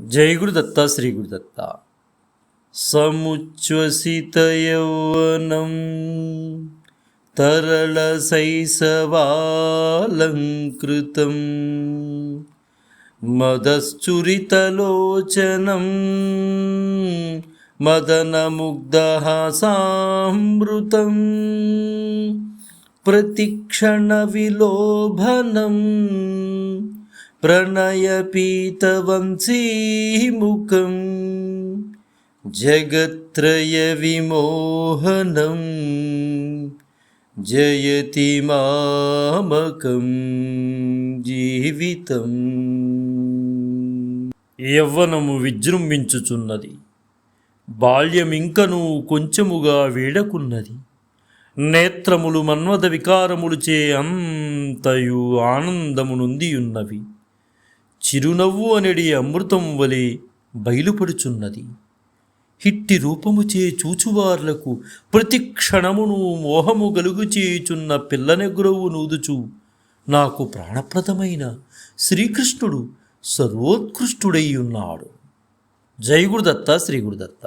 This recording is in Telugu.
జై గురుదత్త శ్రీ గురుదత్త. సముచ్ఛ్వసితయౌవనం తరళశైశవాలంకృతం మదశ్చురితలోచనం మదనముగ్ధహాసామృతం ప్రతిక్షణవిలోభనం ప్రణయపీతవంశీముఖం జగత్రయవిమోహనం జయతి మామకం జీవితం. యవ్వనము విజృంభించుచున్నది, బాల్యమింకను కొంచెముగా వీడకున్నది. నేత్రములు మన్మథ వికారములుచే అంతయు ఆనందమునుందియున్నవి. చిరునవ్వు అనడి అమృతం వలె బయలుపడుచున్నది. హిట్టి రూపముచే చూచువార్లకు ప్రతి క్షణమును మోహము గలుగుచేయుచున్న పిల్లనెగురవు నూదుచు నాకు ప్రాణప్రదమైన శ్రీకృష్ణుడు సర్వోత్కృష్టుడై ఉన్నాడు. జై గురుదత్త శ్రీ గురుదత్త.